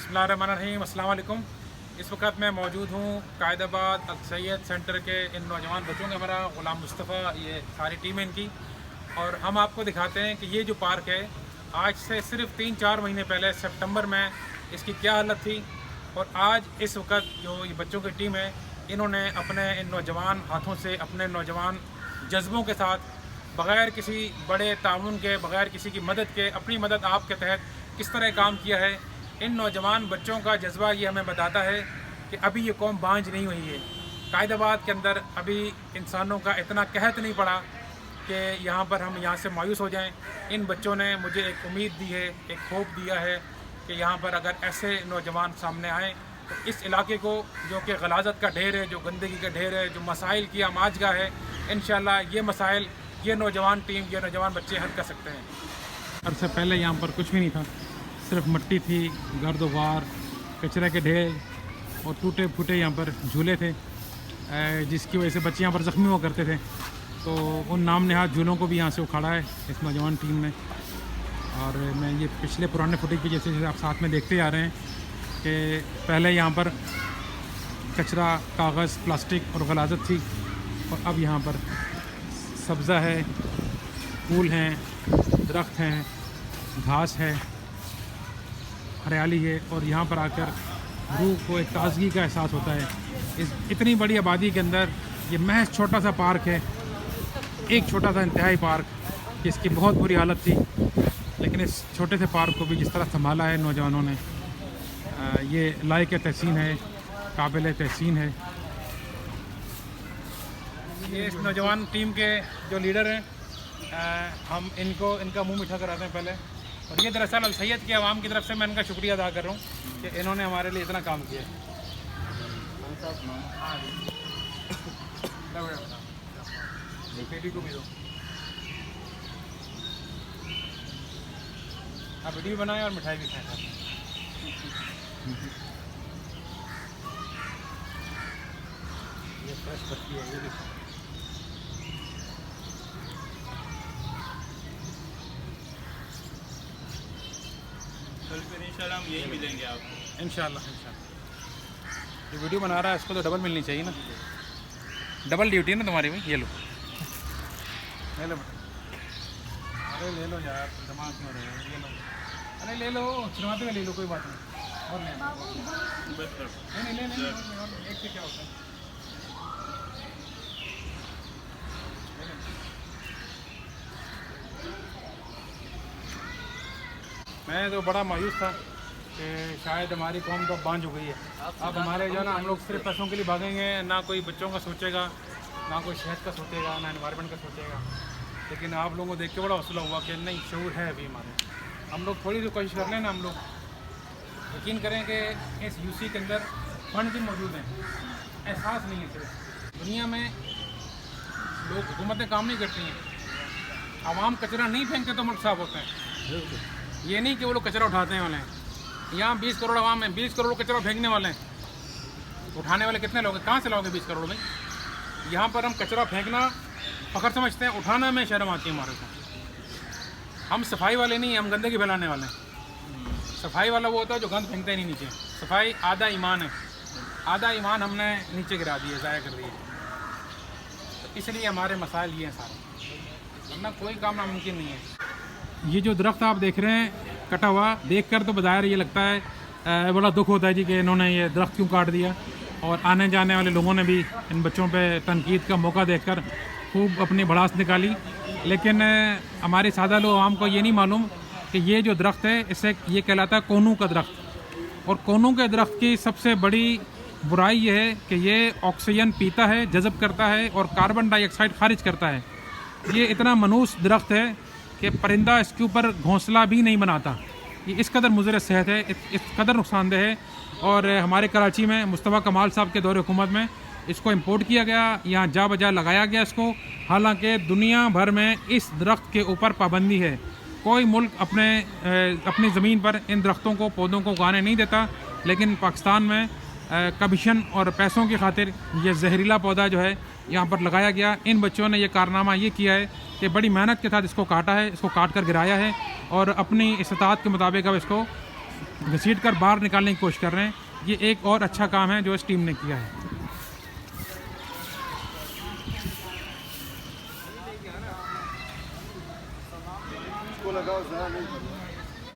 बिस्मिल्लाहिर्रहमानिर्रहीम, अस्सलाम वालेकुम। इस वक्त मैं मौजूद हूँ कायदाबाद अल सैयद सेंटर के इन नौजवान बच्चों के हमारा ग़ुलाम मुस्तफ़ा, ये सारी टीम है इनकी। और हम आपको दिखाते हैं कि ये जो पार्क है, आज से सिर्फ 3-4 महीने पहले सितंबर में इसकी क्या हालत थी, और आज इस वक्त जो ये बच्चों की टीम है, इन्होंने अपने इन नौजवान हाथों से, अपने नौजवान जज्बों के साथ, बग़ैर किसी बड़े ताउन के, बग़ैर किसी की मदद के, अपनी मदद आप के तहत किस तरह काम किया है। इन नौजवान बच्चों का जज्बा ये हमें बताता है कि अभी ये कौम बांझ नहीं हुई है। कायदाबाद के अंदर अभी इंसानों का इतना कहत नहीं पड़ा कि यहाँ पर हम यहाँ से मायूस हो जाएं। इन बच्चों ने मुझे एक उम्मीद दी है, एक होप दिया है कि यहाँ पर अगर ऐसे नौजवान सामने आएँ तो इस इलाके को, जो कि गलाजत का ढेर है, जो गंदगी का ढेर है, जो मसाइल की आमाजगाह है, इंशाल्लाह ये मसाइल ये नौजवान टीम, ये नौजवान बच्चे हल कर सकते हैं। अरसे पहले यहाँ पर कुछ भी नहीं था, सिर्फ मिट्टी थी, गर्द-ओ-गुबार, कचरे के ढेर और टूटे फूटे यहाँ पर झूले थे, जिसकी वजह से बच्चे यहाँ पर ज़ख्मी हुआ करते थे। तो उन नाम नहाद झूलों को भी यहाँ से उखाड़ा है इस नौजवान टीम ने। और मैं ये पिछले पुराने फुटेज की जैसे आप साथ में देखते आ रहे हैं कि पहले यहाँ पर कचरा, कागज़, प्लास्टिक और गलाजत थी, और अब यहाँ पर सब्ज़ा है, फूल हैं, दरख्त हैं, घास है, हरियाली है, और यहाँ पर आकर रूह को एक ताज़गी का एहसास होता है। इस इतनी बड़ी आबादी के अंदर ये महज छोटा सा पार्क है, एक छोटा सा इंतहाई पार्क, जिसकी बहुत बुरी हालत थी, लेकिन इस छोटे से पार्क को भी जिस तरह संभाला है नौजवानों ने, ये लायक तहसीन है, काबिल तहसीन है। ये इस नौजवान टीम के जो लीडर हैं, हम इनका मुंह मीठा कराते हैं पहले। और ये दरअसल अल सैयद की आवाम की तरफ से मैं इनका शुक्रिया अदा कर रहा हूँ कि इन्होंने हमारे लिए इतना काम किया है। आप वीडियो बनाएं और मिठाई भी खाएं। ये फ्रेश पत्ती है, ये भी इंशाल्लाह हम यही मिलेंगे आपको। इंशाल्लाह। ये वीडियो बना रहा है, इसको तो डबल मिलनी चाहिए ना, डबल ड्यूटी है ना तुम्हारी भाई। ये लो, ले लो, अरे ले लो यार, दिमाग क्यों रहे हो, ये लो, अरे ले लो, चिनवाते हुए ले लो, कोई बात नहीं, और नहीं, नहीं, एक से क्या होता है। मैं तो बड़ा मायूस था कि शायद हमारी कौम तो अब बांझ हो गई है। अब हमारे जो है ना, हम लोग सिर्फ पैसों के लिए भागेंगे, ना कोई बच्चों का सोचेगा, ना कोई सेहत का सोचेगा, ना एनवायरनमेंट का सोचेगा। लेकिन आप लोगों को देख के बड़ा हौसला हुआ कि नहीं, शऊर है अभी हमारे। हम लोग थोड़ी सी कोशिश कर लें ना, हम लोग यकीन करें कि इस यूसी के अंदर फंड भी मौजूद हैं। एहसास नहीं है, सिर्फ दुनिया में लोग, हुकूमतें काम नहीं करती हैं, आवाम कचरा नहीं फेंकते तो मुल्क साफ होते हैं। ये नहीं कि वो लोग कचरा उठाते हैं वाले हैं। यहाँ 20 करोड़ आवाम है, 20 करोड़ कचरा फेंकने वाले हैं। उठाने वाले कितने लोग हैं? कहाँ से लाओगे 20 करोड़ भाई? यहाँ पर हम कचरा फेंकना फ़ख्र समझते हैं, उठाना में शर्म आती है हमारे को। हम सफाई वाले नहीं हैं, हम गंदगी फैलाने वाले हैं। सफाई वाला वो होता है जो गंद फेंकता ही नहीं नीचे। सफाई आधा ईमान है, आधा ईमान हमने नीचे गिरा दिए, ज़ाया कर दिए। तो इसलिए हमारे मसाइल ये हैं सारे, वरना कोई काम नामुमकिन नहीं है। ये जो दरख्त आप देख रहे हैं कटा हुआ, देखकर तो बज़ाहिर ये लगता है बड़ा दुख होता है जी कि इन्होंने ये दरख्त क्यों काट दिया। और आने जाने वाले लोगों ने भी इन बच्चों पे तनकीद का मौका देखकर खूब अपनी भड़ास निकाली। लेकिन हमारे सादा लोग आवाम को ये नहीं मालूम कि ये जो दरख्त है, इससे ये कहलाता है कोनू का दरख्त। और कोनू के दरख्त की सबसे बड़ी बुराई ये है कि ये ऑक्सीजन पीता है, जज़ब करता है, और कार्बन डाइऑक्साइड खारिज करता है। ये इतना मनूस दरख्त है कि परिंदा इसके ऊपर घोंसला भी नहीं बनाता। ये इस कदर मुज़र सेहत है, इस कदर नुकसानदेह है। और हमारे कराची में मुस्तफ़ा कमाल साहब के दौरे हुकूमत में इसको इंपोर्ट किया गया, यहाँ जा बजा लगाया गया इसको। हालांकि दुनिया भर में इस दरख्त के ऊपर पाबंदी है, कोई मुल्क अपनी ज़मीन पर इन दरख्तों को, पौधों को उगाने नहीं देता। लेकिन पाकिस्तान में कमीशन और पैसों की खातिर ये जहरीला पौधा जो है यहाँ पर लगाया गया। इन बच्चों ने ये कारनामा ये किया है कि बड़ी मेहनत के साथ इसको काटा है, इसको काट कर गिराया है, और अपनी इस्तात के मुताबिक अब इसको घसीट कर बाहर निकालने की कोशिश कर रहे हैं। ये एक और अच्छा काम है जो इस टीम ने किया है। लगाओ ज़रा नहीं